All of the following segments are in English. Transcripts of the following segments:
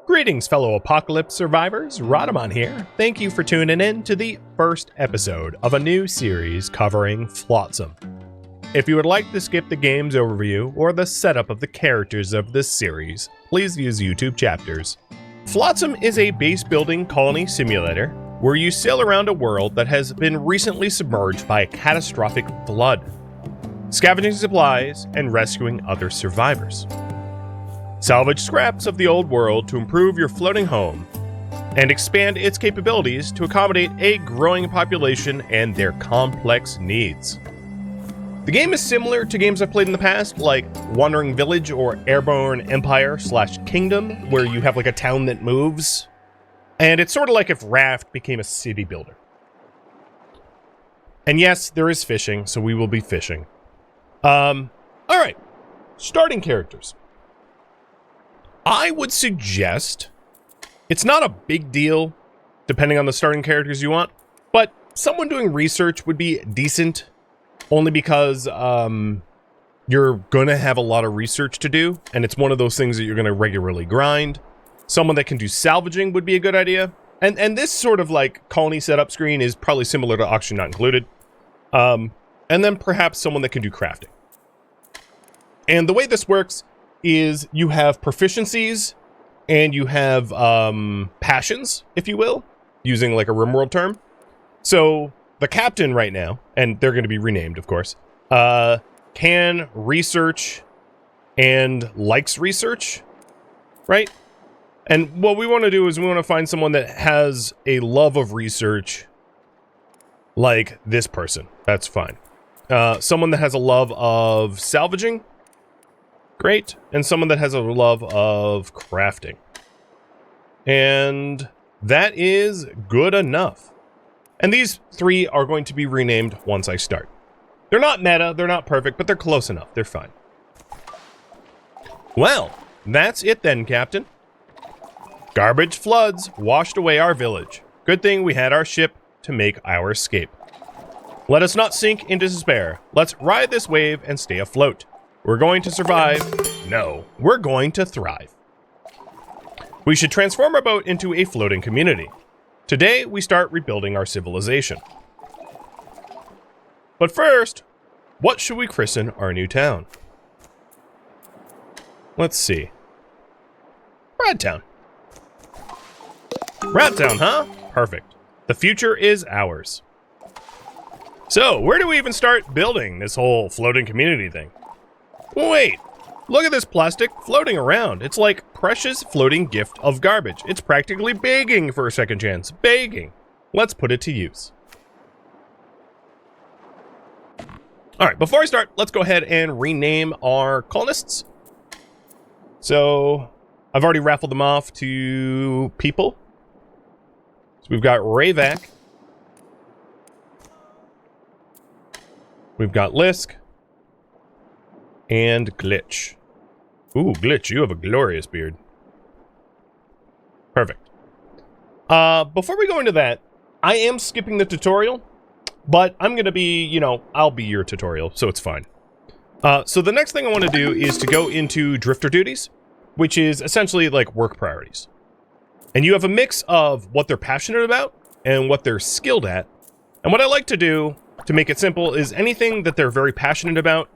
Greetings, fellow apocalypse survivors. Rodamon here. Thank you for tuning in to the first episode of a new series covering Flotsam. If you would like to skip the game's overview or the setup of the characters of this series, please use YouTube chapters. Flotsam is a base-building colony simulator where you sail around a world that has been recently submerged by a catastrophic flood, scavenging supplies and rescuing other survivors. Salvage scraps of the old world to improve your floating home and expand its capabilities to accommodate a growing population and their complex needs. The game is similar to games I've played in the past, like Wandering Village or Airborne Empire / Kingdom, where you have like a town that moves. And it's sort of like if Raft became a city builder. And yes, there is fishing, so we will be fishing. Alright, starting characters. I would suggest, it's not a big deal, depending on the starting characters you want, but someone doing research would be decent, only because you're going to have a lot of research to do, and it's one of those things that you're going to regularly grind. Someone that can do salvaging would be a good idea, and this sort of like colony setup screen is probably similar to Auction Not Included, and then perhaps someone that can do crafting. And the way this works is you have proficiencies and you have passions, if you will, using like a RimWorld term. So the captain right now, and they're going to be renamed, of course, can research and likes research, right? And what we want to do is we want to find someone that has a love of research like this person. That's fine. Someone that has a love of salvaging. Great. And someone that has a love of crafting. And that is good enough. And these three are going to be renamed once I start. They're not meta, they're not perfect, but they're close enough. They're fine. Well, that's it then, Captain. Garbage floods washed away our village. Good thing we had our ship to make our escape. Let us not sink into despair. Let's ride this wave and stay afloat. We're going to survive. No, we're going to thrive. We should transform our boat into a floating community. Today, we start rebuilding our civilization. But first, what should we christen our new town? Let's see. Radtown. Radtown, huh? Perfect. The future is ours. So, where do we even start building this whole floating community thing? Wait, look at this plastic floating around. It's like precious floating gift of garbage. It's practically begging for a second chance. Begging. Let's put it to use. Alright, before I start, let's go ahead and rename our colonists. So, I've already raffled them off to people. So we've got Rayvac. We've got Lisk. And Glitch. Ooh, Glitch, you have a glorious beard. Perfect. Before we go into that, I am skipping the tutorial, but I'm going to be, I'll be your tutorial, so it's fine. So the next thing I want to do is to go into drifter duties, which is essentially like work priorities. And you have a mix of what they're passionate about and what they're skilled at. And what I like to do, to make it simple, is anything that they're very passionate about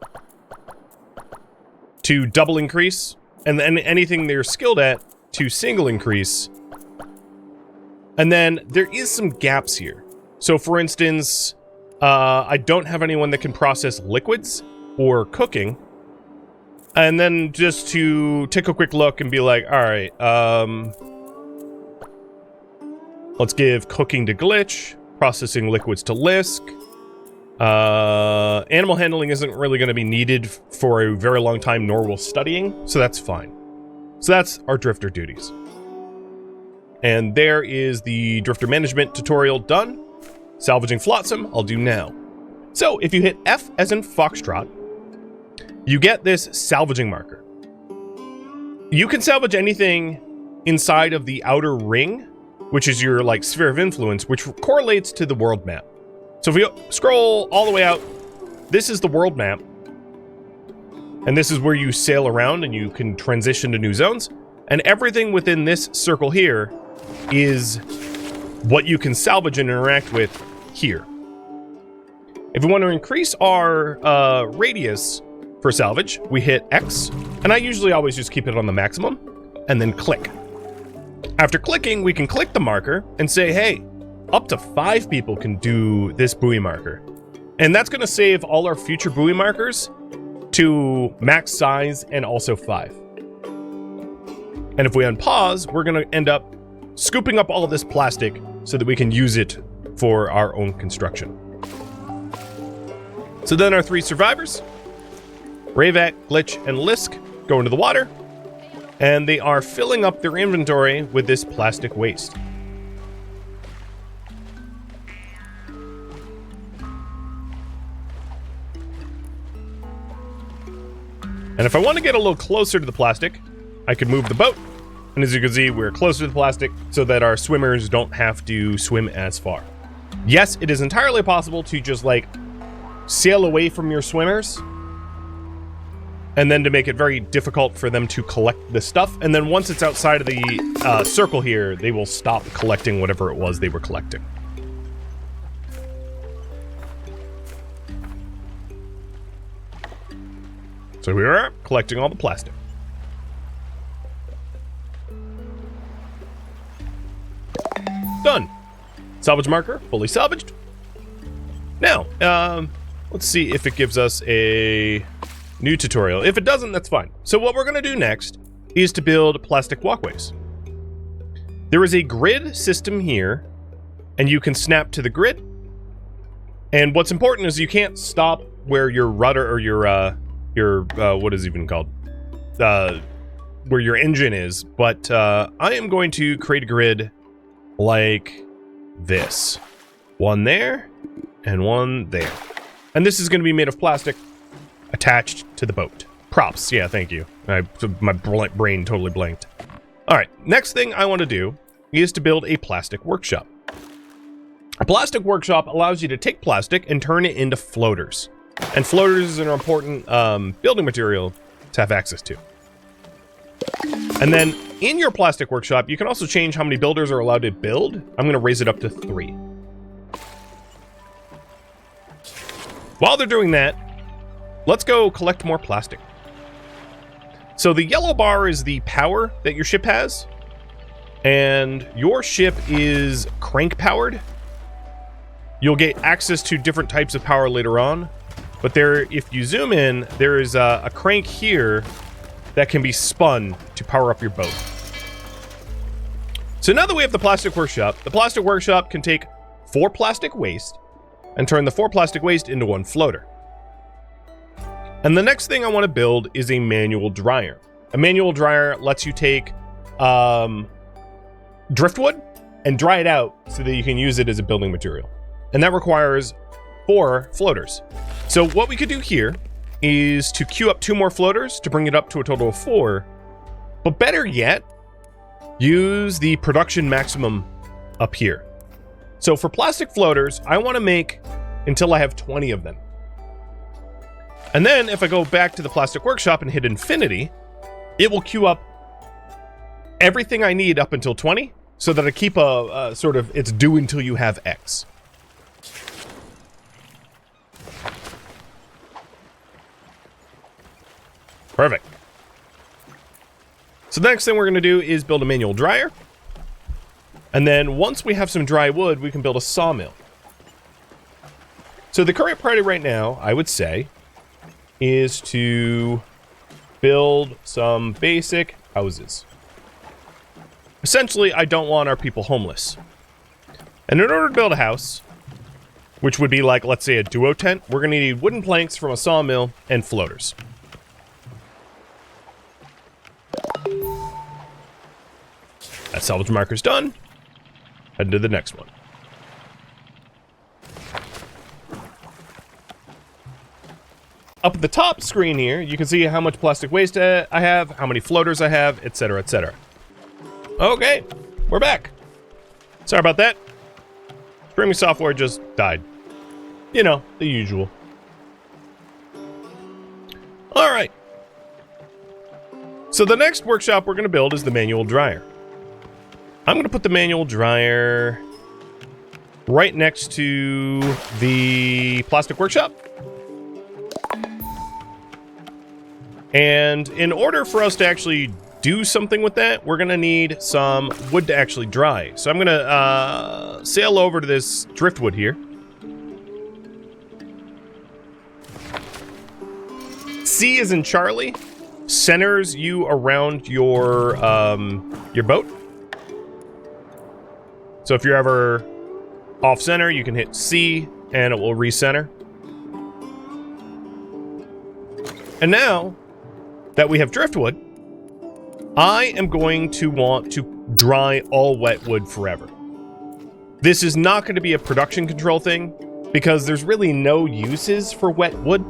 to double increase, and then anything they're skilled at to single increase. And then there is some gaps here. So for instance, I don't have anyone that can process liquids or cooking. And then just to take a quick look and be like, all right, let's give cooking to Glitch, processing liquids to Lisk. Animal handling isn't really going to be needed for a very long time, nor will studying, so that's fine. So that's our drifter duties. And there is the drifter management tutorial done. Salvaging Flotsam, I'll do now. So if you hit F as in Foxtrot, you get this salvaging marker. You can salvage anything inside of the outer ring, which is your like sphere of influence, which correlates to the world map. So if we scroll all the way out, this is the world map. And this is where you sail around and you can transition to new zones. And everything within this circle here is what you can salvage and interact with here. If we want to increase our radius for salvage, we hit X, and I usually always just keep it on the maximum, and then click. After clicking, we can click the marker and say, hey, up to 5 people can do this buoy marker. And that's going to save all our future buoy markers to max size and also 5. And if we unpause, we're going to end up scooping up all of this plastic so that we can use it for our own construction. So then our 3 survivors, Ravat, Glitch, and Lisk, go into the water, and they are filling up their inventory with this plastic waste. And if I want to get a little closer to the plastic, I could move the boat. And as you can see, we're closer to the plastic so that our swimmers don't have to swim as far. Yes, it is entirely possible to just like sail away from your swimmers and then to make it very difficult for them to collect the stuff. And then once it's outside of the circle here, they will stop collecting whatever it was they were collecting. So we are collecting all the plastic. Done. Salvage marker, fully salvaged. Now, let's see if it gives us a new tutorial. If it doesn't, that's fine. So what we're going to do next is to build plastic walkways. There is a grid system here, and you can snap to the grid. And what's important is you can't stop where your rudder or your what is it even called? Where your engine is. But I am going to create a grid like this. One there, and one there. And this is going to be made of plastic attached to the boat. Props. Yeah, thank you. My brain totally blanked. All right, next thing I want to do is to build a plastic workshop. A plastic workshop allows you to take plastic and turn it into floaters. And floaters is an important building material to have access to. And then in your plastic workshop, you can also change how many builders are allowed to build. I'm going to raise it up to 3. While they're doing that, let's go collect more plastic. So the yellow bar is the power that your ship has. And your ship is crank powered. You'll get access to different types of power later on. But there, if you zoom in, there is a crank here that can be spun to power up your boat. So now that we have the plastic workshop can take 4 plastic waste and turn the 4 plastic waste into 1 floater. And the next thing I want to build is a manual dryer. A manual dryer lets you take driftwood and dry it out so that you can use it as a building material. And that requires 4 floaters. So what we could do here is to queue up 2 more floaters to bring it up to a total of 4. But better yet, use the production maximum up here. So for plastic floaters, I want to make until I have 20 of them. And then if I go back to the plastic workshop and hit infinity, it will queue up everything I need up until 20 so that I keep a sort of, it's due until you have X. Perfect. So the next thing we're going to do is build a manual dryer. And then once we have some dry wood, we can build a sawmill. So the current priority right now, I would say, is to build some basic houses. Essentially, I don't want our people homeless. And in order to build a house, which would be like, let's say, a duo tent, we're going to need wooden planks from a sawmill and floaters. That salvage marker's done. Head to the next one. Up at the top screen here, you can see how much plastic waste I have, how many floaters I have, etc., etc. Okay, we're back. Sorry about that. Streaming software just died. You know, the usual. All right. So the next workshop we're going to build is the manual dryer. I'm going to put the manual dryer right next to the plastic workshop. And in order for us to actually do something with that, we're going to need some wood to actually dry. So I'm going to sail over to this driftwood here. C is in Charlie. Centers you around your boat. So if you're ever off center, you can hit C and it will recenter. And now that we have driftwood, I am going to want to dry all wet wood forever. This is not going to be a production control thing because there's really no uses for wet wood.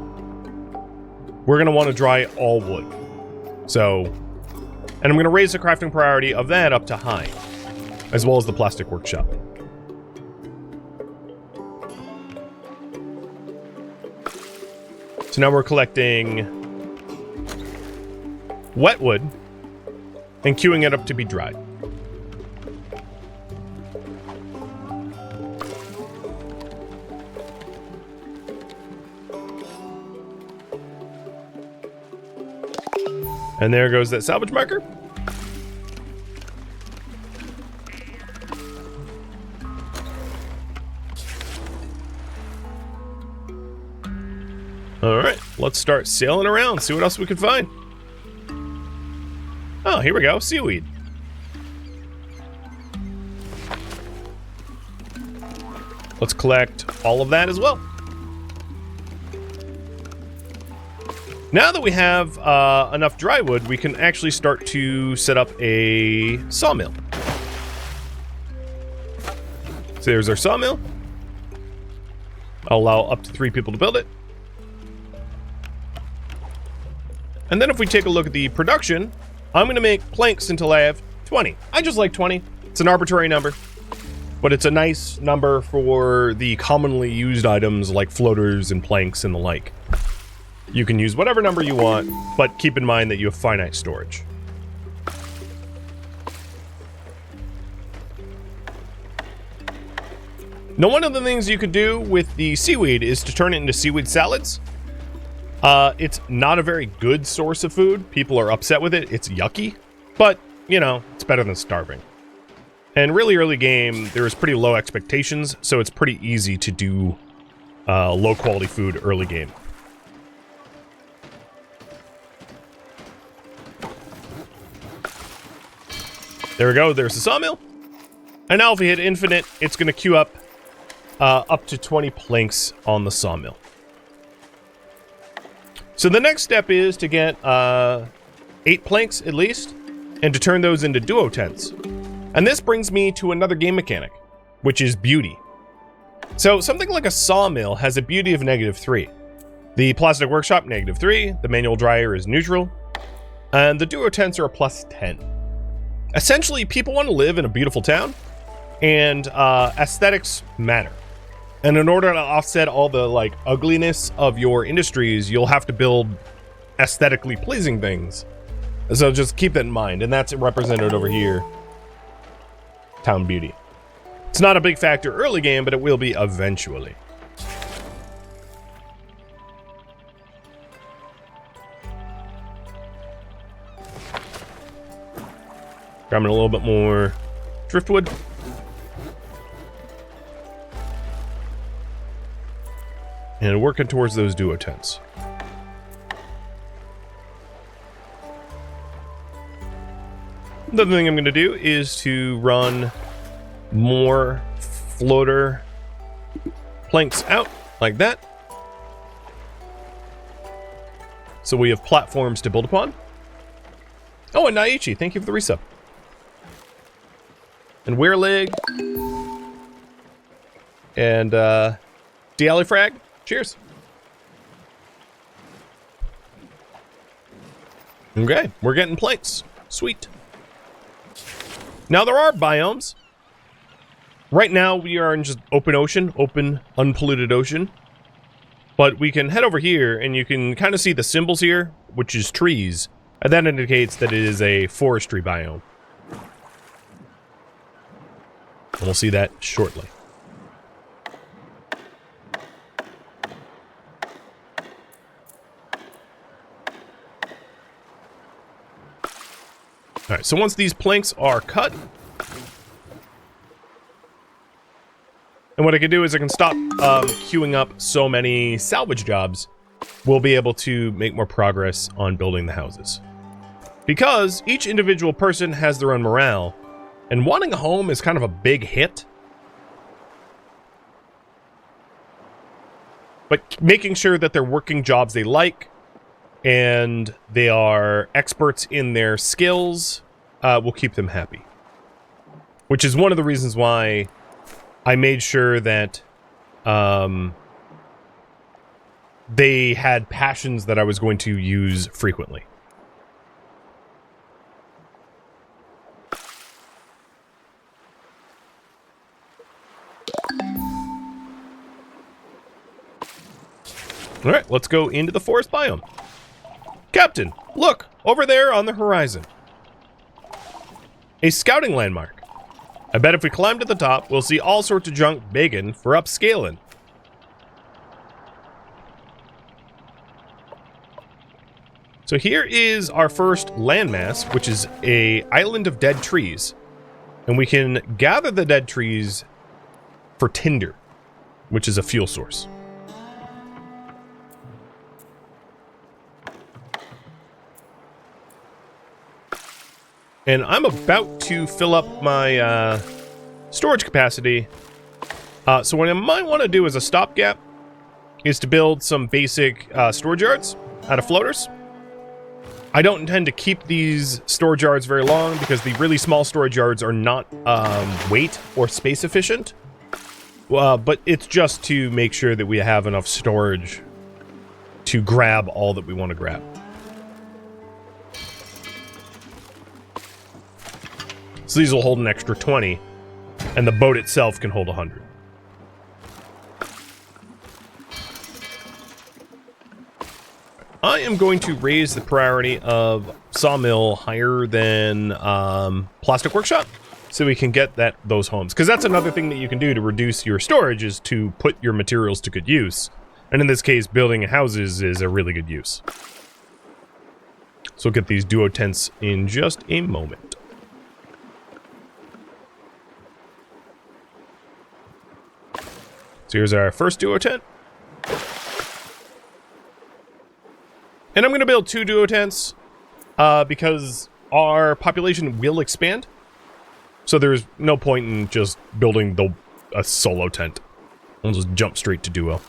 We're going to want to dry all wood. So, and I'm going to raise the crafting priority of that up to high, as well as the plastic workshop. So now we're collecting wet wood and queuing it up to be dried. And there goes that salvage marker. All right, let's start sailing around, see what else we can find. Oh, here we go, seaweed. Let's collect all of that as well. Now that we have enough dry wood, we can actually start to set up a sawmill. So there's our sawmill. I'll allow up to 3 people to build it. And then if we take a look at the production, I'm going to make planks until I have 20. I just like 20. It's an arbitrary number, but it's a nice number for the commonly used items like floaters and planks and the like. You can use whatever number you want, but keep in mind that you have finite storage. Now, one of the things you could do with the seaweed is to turn it into seaweed salads. It's not a very good source of food. People are upset with it. It's yucky, but, you know, it's better than starving. And really early game, there is pretty low expectations, so it's pretty easy to do low-quality food early game. There we go, there's the sawmill. And now if we hit infinite, it's going to queue up to 20 planks on the sawmill. So the next step is to get 8 planks at least, and to turn those into duo tents. And this brings me to another game mechanic, which is beauty. So something like a sawmill has a beauty of -3. The plastic workshop, -3. The manual dryer is neutral. And the duo tents are a +10. Essentially, people want to live in a beautiful town, and aesthetics matter. And in order to offset all the like ugliness of your industries, you'll have to build aesthetically pleasing things. So just keep that in mind, and that's represented over here. Town beauty. It's not a big factor early game, but it will be eventually. Grabbing a little bit more driftwood. And working towards those duo tents. Another thing I'm going to do is to run more floater planks out like that. So we have platforms to build upon. Oh, and Naichi, thank you for the resub. And Weirlig. And Dialifrag. Cheers. Okay, we're getting planks. Sweet. Now there are biomes. Right now we are in just open ocean, open, unpolluted ocean. But we can head over here and you can kind of see the symbols here, which is trees. And that indicates that it is a forestry biome. And we'll see that shortly. Alright, so once these planks are cut, and what I can do is I can stop queuing up so many salvage jobs, we'll be able to make more progress on building the houses. Because each individual person has their own morale, and wanting a home is kind of a big hit. But making sure that they're working jobs they like, and they are experts in their skills, will keep them happy. Which is one of the reasons why I made sure that they had passions that I was going to use frequently. Alright, let's go into the forest biome. Captain, look! Over there on the horizon. A scouting landmark. I bet if we climb to the top, we'll see all sorts of junk begging for upscaling. So here is our first landmass, which is a island of dead trees. And we can gather the dead trees for tinder, which is a fuel source. And I'm about to fill up my storage capacity. So what I might want to do as a stopgap is to build some basic storage yards out of floaters. I don't intend to keep these storage yards very long because the really small storage yards are not weight or space efficient. But it's just to make sure that we have enough storage to grab all that we want to grab. So these will hold an extra 20, and the boat itself can hold 100. I am going to raise the priority of sawmill higher than plastic workshop, so we can get those homes. Because that's another thing that you can do to reduce your storage, is to put your materials to good use. And in this case, building houses is a really good use. So we'll get these duo tents in just a moment. So here's our first duo tent. And I'm going to build 2 duo tents because our population will expand. So there's no point in just building a solo tent. We'll just jump straight to duo.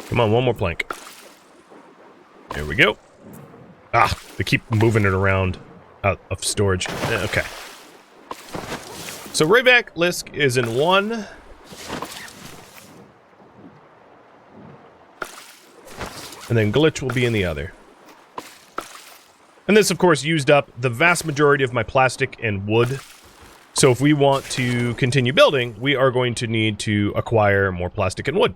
Come on, one more plank. There we go. Ah, they keep moving it around out of storage. Okay. So Rayback Lisk is in 1. And then Glitch will be in the other. And this, of course, used up the vast majority of my plastic and wood. So if we want to continue building, we are going to need to acquire more plastic and wood.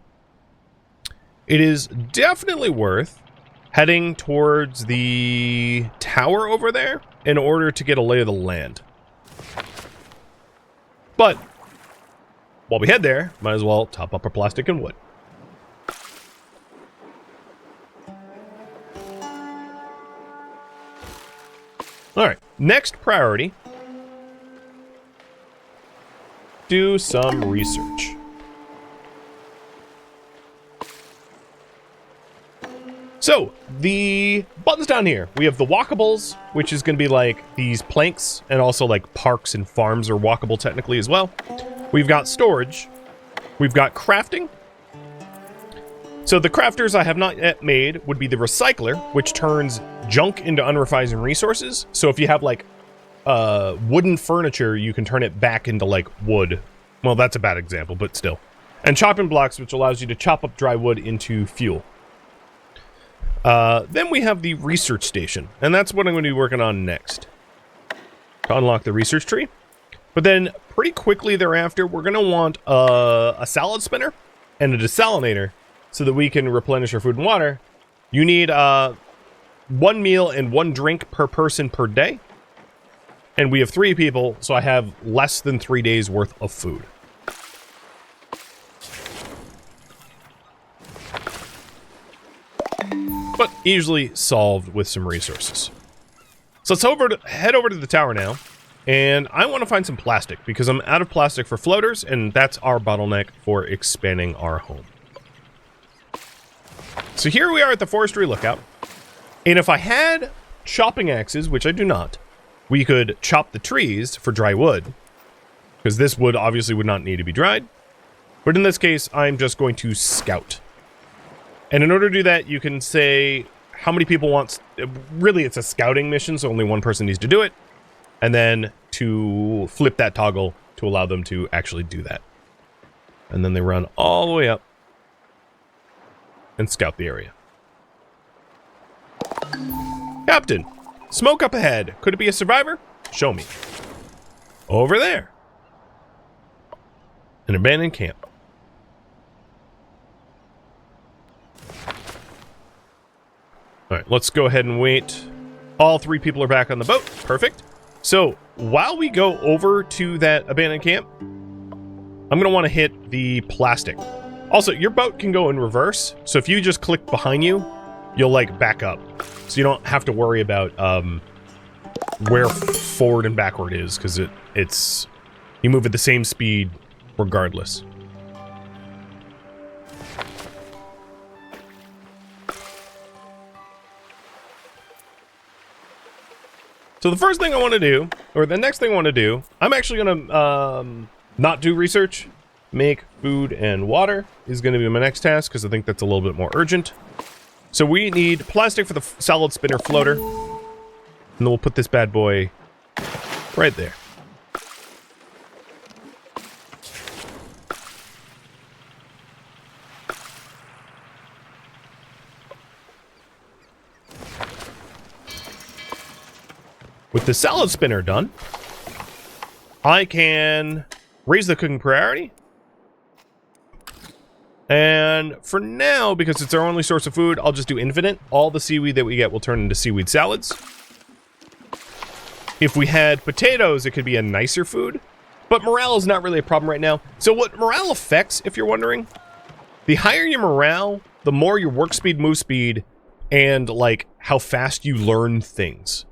It is definitely worth heading towards the tower over there in order to get a lay of the land. But while we head there, might as well top up our plastic and wood. Alright, next priority. Do some research. So, the buttons down here, we have the walkables, which is going to be like these planks, and also like parks and farms are walkable technically as well. We've got storage. We've got crafting. So the crafters I have not yet made would be the recycler, which turns junk into unrefined resources. So if you have like wooden furniture, you can turn it back into like wood. Well, that's a bad example, but still. And chopping blocks, which allows you to chop up dry wood into fuel. Then we have the research station, and that's what I'm going to be working on next. To unlock the research tree. But then, pretty quickly thereafter, we're going to want a salad spinner and a desalinator so that we can replenish our food and water, you need 1 meal and 1 drink per person per day. And we have 3 people, so I have less than 3 days worth of food. But easily solved with some resources. So let's head over to the tower now. And I want to find some plastic because I'm out of plastic for floaters, and that's our bottleneck for expanding our home. So here we are at the forestry lookout. And if I had chopping axes, which I do not, we could chop the trees for dry wood, because this wood obviously would not need to be dried. But in this case, I'm just going to scout. And in order to do that, you can say how many people want... Really, it's a scouting mission, so only one person needs to do it. And then to flip that toggle to allow them to actually do that. And then they run all the way up and scout the area. Captain, smoke up ahead. Could it be a survivor? Show me. Over there. An abandoned camp. All right, let's go ahead and wait. All 3 people are back on the boat. Perfect. So while we go over to that abandoned camp, I'm going to want to hit the plastic. Also, your boat can go in reverse. So if you just click behind you, you'll like back up. So you don't have to worry about where forward and backward is, because it's you move at the same speed regardless. So the first thing I want to do, or the next thing I want to do, I'm actually going to not do research. Make food and water is going to be my next task, because I think that's a little bit more urgent. So we need plastic for the solid spinner floater. And then we'll put this bad boy right there. With the salad spinner done, I can raise the cooking priority. And for now, because it's our only source of food, I'll just do infinite. All the seaweed that we get will turn into seaweed salads. If we had potatoes, it could be a nicer food. But morale is not really a problem right now. So what morale affects, if you're wondering, the higher your morale, the more your work speed, move speed, and like how fast you learn things.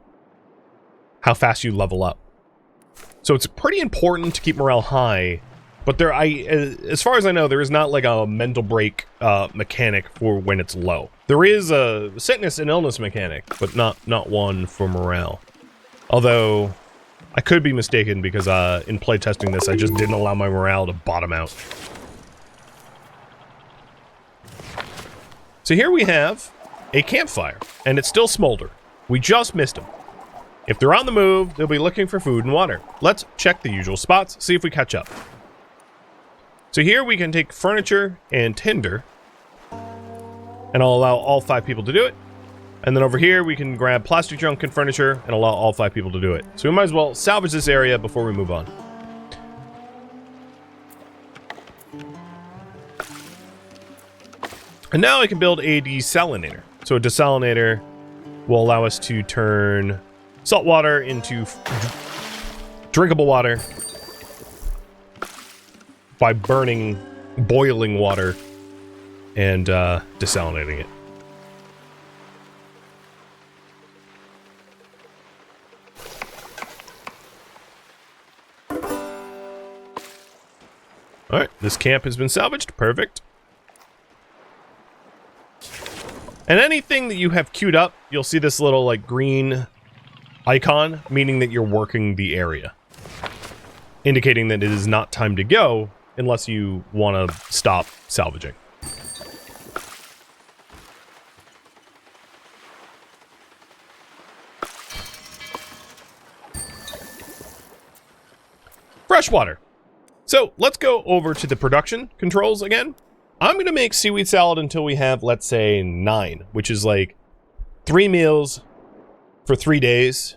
How fast you level up. So it's pretty important to keep morale high, but as far as I know, there is not like a mental break mechanic for when it's low. There is a sickness and illness mechanic, but not one for morale. Although, I could be mistaken because in playtesting this, I just didn't allow my morale to bottom out. So here we have a campfire, and it's still smolder. We just missed them. If they're on the move, they'll be looking for food and water. Let's check the usual spots, see if we catch up. So here we can take furniture and tinder, and I'll allow all 5 people to do it. And then over here, we can grab plastic junk and furniture and allow all 5 people to do it. So we might as well salvage this area before we move on. And now I can build a desalinator. So a desalinator will allow us to turn salt water into drinkable water by boiling water and desalinating it. Alright, this camp has been salvaged. Perfect. And anything that you have queued up, you'll see this little like green icon, meaning that you're working the area, indicating that it is not time to go unless you want to stop salvaging. Freshwater. So let's go over to the production controls again. I'm going to make seaweed salad until we have, let's say, 9, which is like 3 meals for 3 days.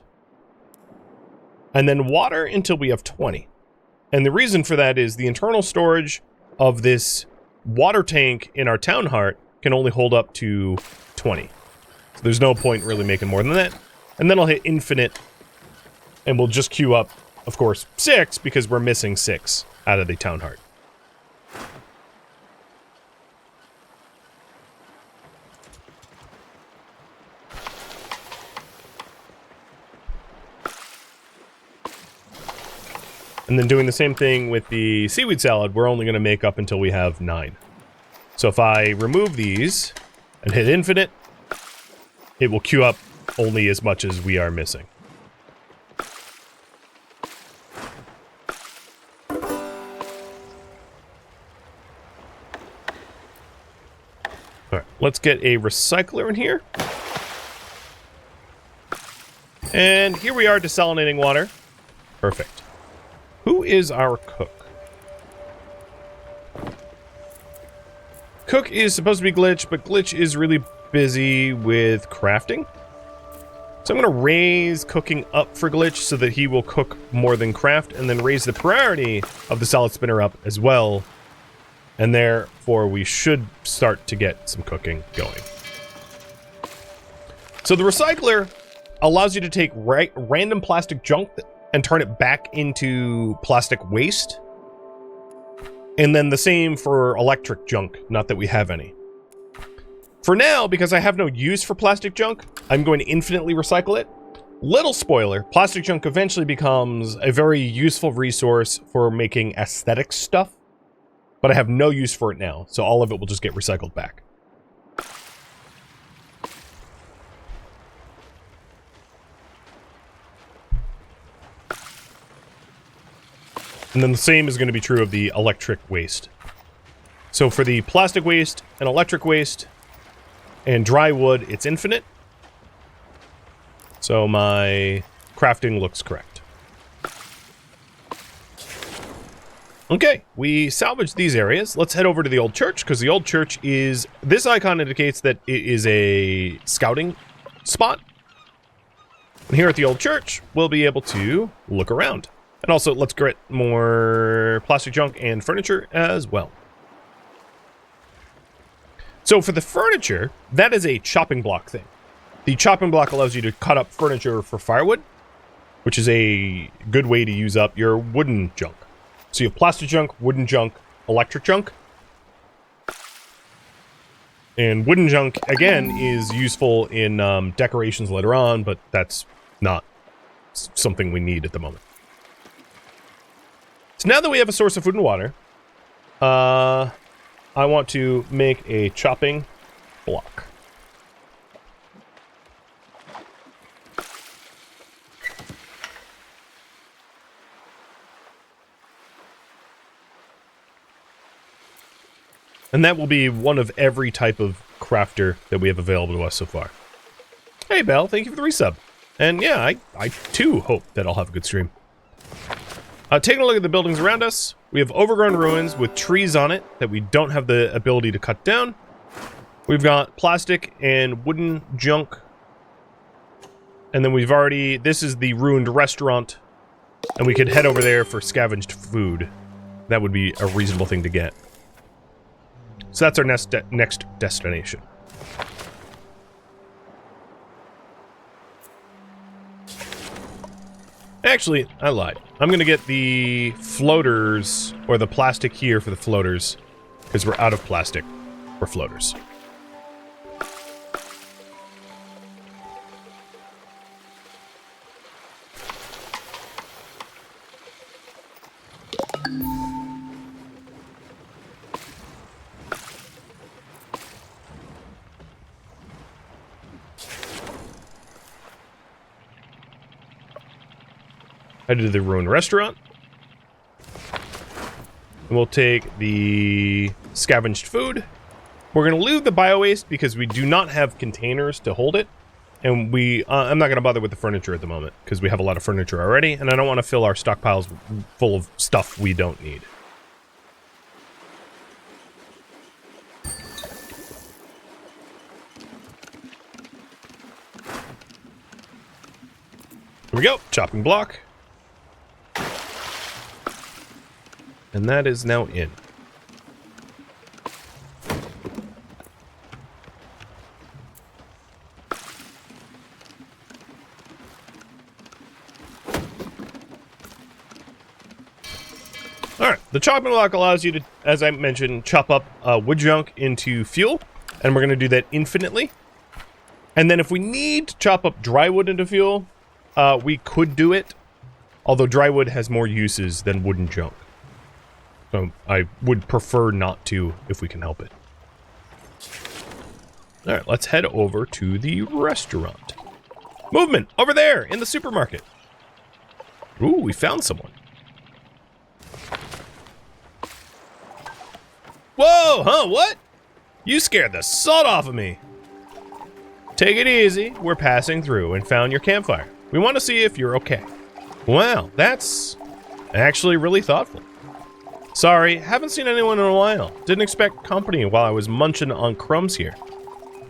And then water until we have 20. And the reason for that is the internal storage of this water tank in our town heart can only hold up to 20. So there's no point really making more than that. And then I'll hit infinite, and we'll just queue up, of course, 6, because we're missing 6 out of the town heart. And then doing the same thing with the seaweed salad, we're only going to make up until we have 9. So if I remove these and hit infinite, it will queue up only as much as we are missing. Alright, let's get a recycler in here. And here we are desalinating water. Perfect. Who is our cook? Cook is supposed to be Glitch, but Glitch is really busy with crafting. So I'm going to raise cooking up for Glitch so that he will cook more than craft, and then raise the priority of the salad spinner up as well. And therefore, we should start to get some cooking going. So the recycler allows you to take random plastic junk and turn it back into plastic waste. And then the same for electric junk, not that we have any. For now, because I have no use for plastic junk, I'm going to infinitely recycle it. Little spoiler, plastic junk eventually becomes a very useful resource for making aesthetic stuff, but I have no use for it now, so all of it will just get recycled back. And then the same is going to be true of the electric waste. So for the plastic waste and electric waste and dry wood, it's infinite. So my crafting looks correct. Okay, we salvaged these areas. Let's head over to the old church, because the old church is... This icon indicates that it is a scouting spot. And here at the old church, we'll be able to look around. And also, let's get more plastic junk and furniture as well. So for the furniture, that is a chopping block thing. The chopping block allows you to cut up furniture for firewood, which is a good way to use up your wooden junk. So you have plastic junk, wooden junk, electric junk. And wooden junk, again, is useful in decorations later on, but that's not something we need at the moment. So now that we have a source of food and water, I want to make a chopping block. And that will be one of every type of crafter that we have available to us so far. Hey, Belle, thank you for the resub. And yeah, I too hope that I'll have a good stream. Taking a look at the buildings around us, we have overgrown ruins with trees on it that we don't have the ability to cut down. We've got plastic and wooden junk. And then we've already... This is the ruined restaurant. And we could head over there for scavenged food. That would be a reasonable thing to get. So that's our next destination. Actually, I lied. I'm going to get the floaters, or the plastic here for the floaters, because we're out of plastic for floaters. I did the ruined restaurant. And we'll take the scavenged food. We're going to leave the bio-waste because we do not have containers to hold it. And I'm not going to bother with the furniture at the moment because we have a lot of furniture already. And I don't want to fill our stockpiles full of stuff we don't need. Here we go. Chopping block. And that is now in. Alright, the chopping block allows you to, as I mentioned, chop up wood junk into fuel. And we're going to do that infinitely. And then if we need to chop up dry wood into fuel, we could do it. Although dry wood has more uses than wooden junk. So I would prefer not to if we can help it. Alright, let's head over to the restaurant. Movement! Over there! In the supermarket! Ooh, we found someone. Whoa! Huh? What? You scared the salt off of me! Take it easy. We're passing through and found your campfire. We want to see if you're okay. Wow, that's actually really thoughtful. Sorry, haven't seen anyone in a while. Didn't expect company while I was munching on crumbs here.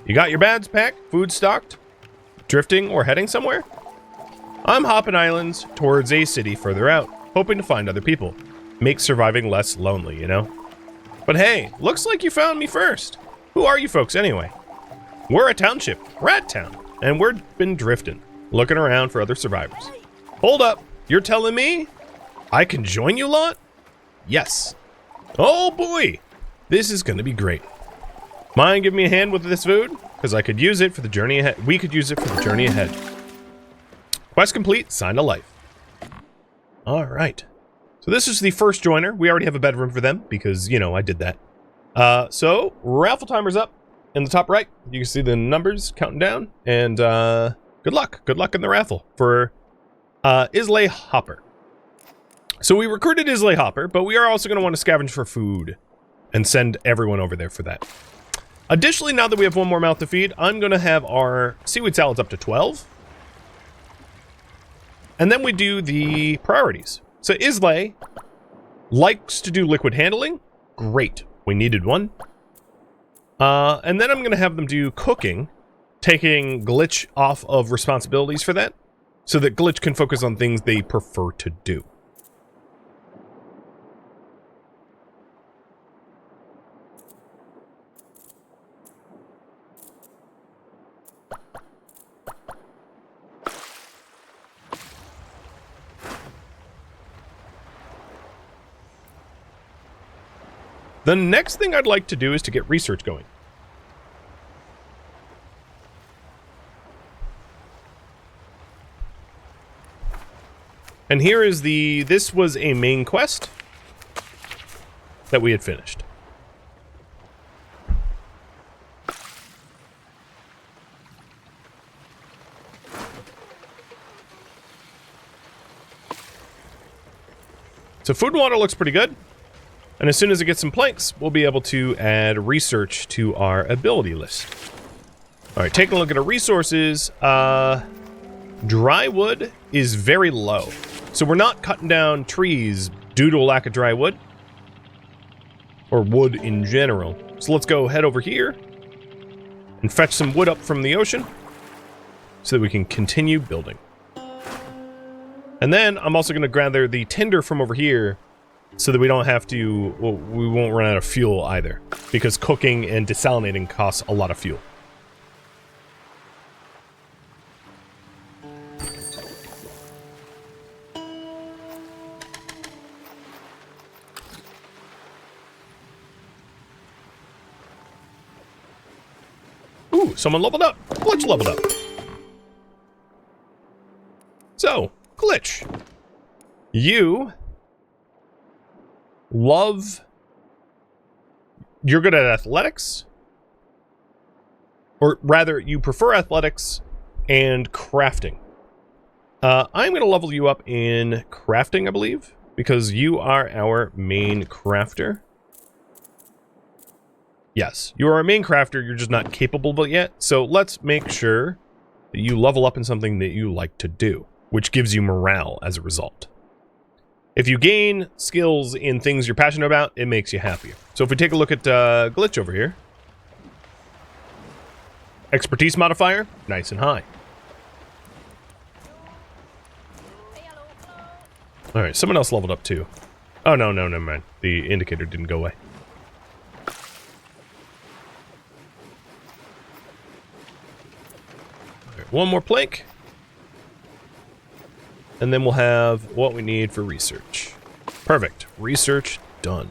You got your bags packed? Food stocked? Drifting or heading somewhere? I'm hopping islands towards a city further out, hoping to find other people. Makes surviving less lonely, you know? But hey, looks like you found me first. Who are you folks anyway? We're a township, Rat Town, and we've been drifting, looking around for other survivors. Hold up, you're telling me I can join you lot? Yes. Oh boy, this is gonna be great. Mind giving me a hand with this food? Because I could use it for the journey ahead. We could use it for the journey ahead. Quest complete, sign to life. All right. So this is the first joiner. We already have a bedroom for them because, you know, I did that. So raffle timer's up in the top right. You can see the numbers counting down. And good luck. Good luck in the raffle for Islay Hopper. So we recruited Islay Hopper, but we are also going to want to scavenge for food and send everyone over there for that. Additionally, now that we have one more mouth to feed, I'm going to have our seaweed salads up to 12. And then we do the priorities. So Islay likes to do liquid handling. Great. We needed one. And then I'm going to have them do cooking, taking Glitch off of responsibilities for that, so that Glitch can focus on things they prefer to do. The next thing I'd like to do is to get research going. And here is this was a main quest that we had finished. So food and water looks pretty good. And as soon as it gets some planks, we'll be able to add research to our ability list. All right, taking a look at our resources. Dry wood is very low. So we're not cutting down trees due to a lack of dry wood. Or wood in general. So let's go head over here and fetch some wood up from the ocean so that we can continue building. And then I'm also going to gather the tinder from over here so that we don't have to, well, we won't run out of fuel either, because cooking and desalinating costs a lot of fuel. Ooh, someone leveled up. Glitch leveled up. So, Glitch, you you're good at athletics, or rather you prefer athletics and crafting. I'm going to level you up in crafting, I believe, because you are our main crafter. Yes, you are our main crafter, you're just not capable of it yet, so let's make sure that you level up in something that you like to do, which gives you morale as a result. If you gain skills in things you're passionate about, it makes you happier. So if we take a look at Glitch over here. Expertise modifier, nice and high. Alright, someone else leveled up too. Oh, no, never mind. The indicator didn't go away. Alright, one more plank. And then we'll have what we need for research. Perfect. Research done.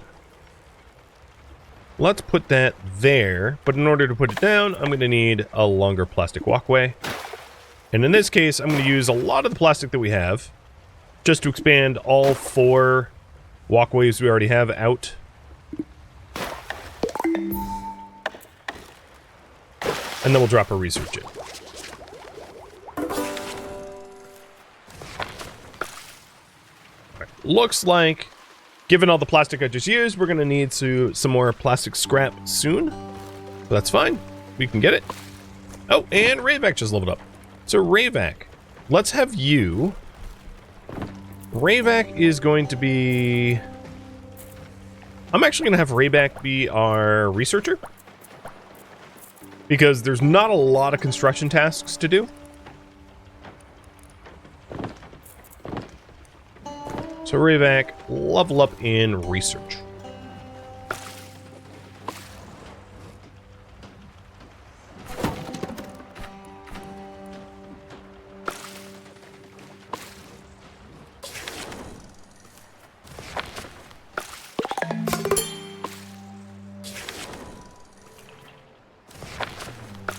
Let's put that there, but in order to put it down, I'm going to need a longer plastic walkway. And in this case, I'm going to use a lot of the plastic that we have just to expand all 4 walkways we already have out. And then we'll drop our research in. Right. Looks like, given all the plastic I just used, we're going to need some more plastic scrap soon. But that's fine. We can get it. Oh, and Rayvac just leveled up. So Rayvac, let's have you... Rayvac is going to be... I'm actually going to have Rayvac be our researcher. Because there's not a lot of construction tasks to do. So Rayvac, level up in research.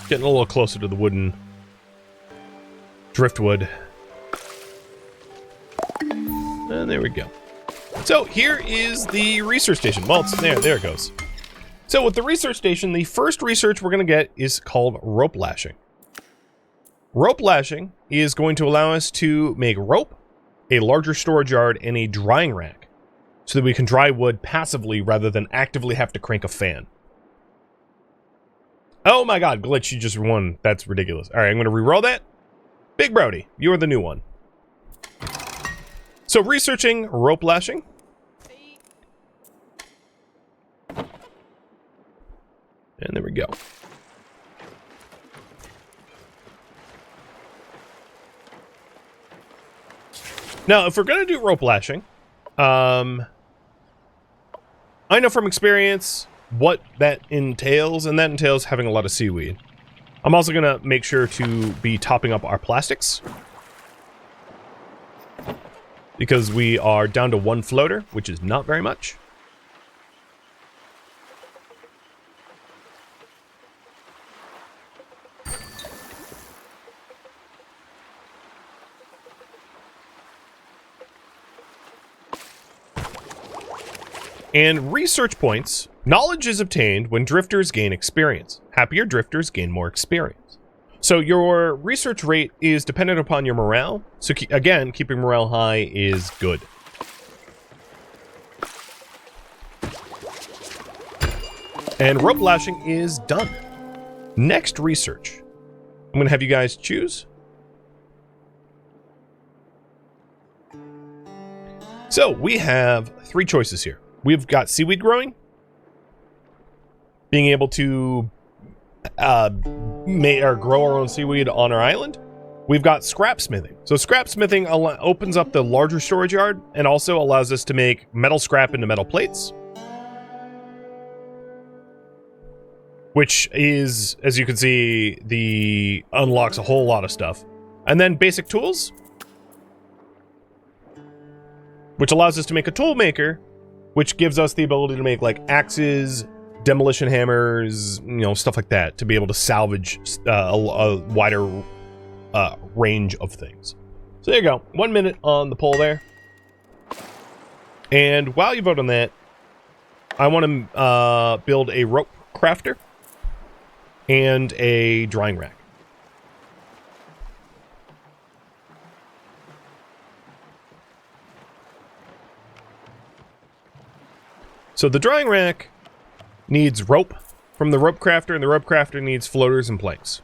Getting a little closer to the wooden driftwood. And there we go. So here is the research station. Well, it's there it goes. So with the research station, the first research we're going to get is called rope lashing. Rope lashing is going to allow us to make rope, a larger storage yard, and a drying rack, so that we can dry wood passively rather than actively have to crank a fan. Oh my god, Glitch, you just won. That's ridiculous. Alright, I'm going to reroll that. Big Brody, you are the new one. So, researching rope lashing. And there we go. Now, if we're going to do rope lashing, I know from experience what that entails, and that entails having a lot of seaweed. I'm also going to make sure to be topping up our plastics, because we are down to 1 floater, which is not very much. And research points. Knowledge is obtained when drifters gain experience. Happier drifters gain more experience. So your research rate is dependent upon your morale. So again, keeping morale high is good. And rope lashing is done. Next research. I'm going to have you guys choose. So we have 3 choices here. We've got seaweed growing, being able to grow our own seaweed on our island. We've got scrap smithing. So scrap smithing opens up the larger storage yard and also allows us to make metal scrap into metal plates, which is, as you can see, unlocks a whole lot of stuff. And then basic tools, which allows us to make a tool maker, which gives us the ability to make like axes, demolition hammers, stuff like that, to be able to salvage a wider range of things. So there you go. 1 minute on the poll there. And while you vote on that, I want to build a rope crafter and a drying rack. So the drying rack needs rope from the rope crafter, and the rope crafter needs floaters and planks.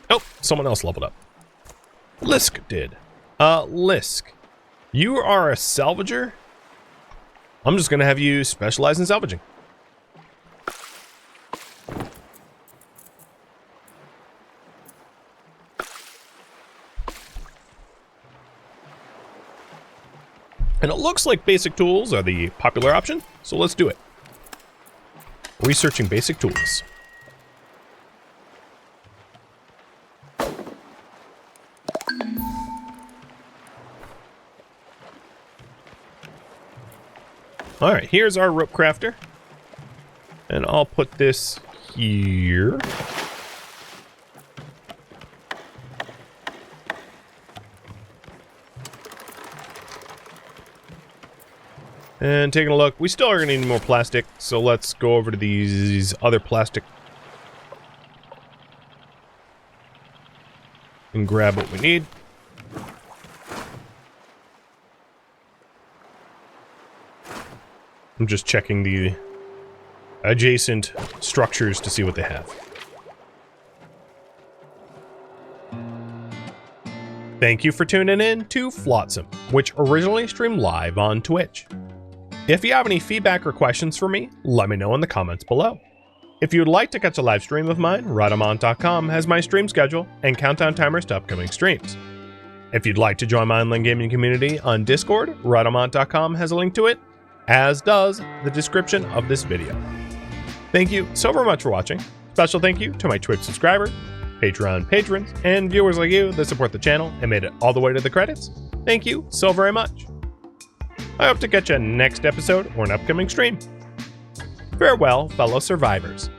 Oh, someone else leveled up. Lisk did. Lisk, you are a salvager. I'm just going to have you specialize in salvaging. And it looks like basic tools are the popular option, so let's do it. Researching basic tools. All right, here's our rope crafter. And I'll put this here. And taking a look, we still are going to need more plastic, so let's go over to these other plastic and grab what we need. I'm just checking the adjacent structures to see what they have. Thank you for tuning in to Flotsam, which originally streamed live on Twitch. If you have any feedback or questions for me, let me know in the comments below. If you would like to catch a live stream of mine, Radamont.com has my stream schedule and countdown timers to upcoming streams. If you'd like to join my online gaming community on Discord, Radamont.com has a link to it, as does the description of this video. Thank you so very much for watching. Special thank you to my Twitch subscribers, Patreon patrons, and viewers like you that support the channel and made it all the way to the credits. Thank you so very much. I hope to catch you next episode or an upcoming stream. Farewell, fellow survivors.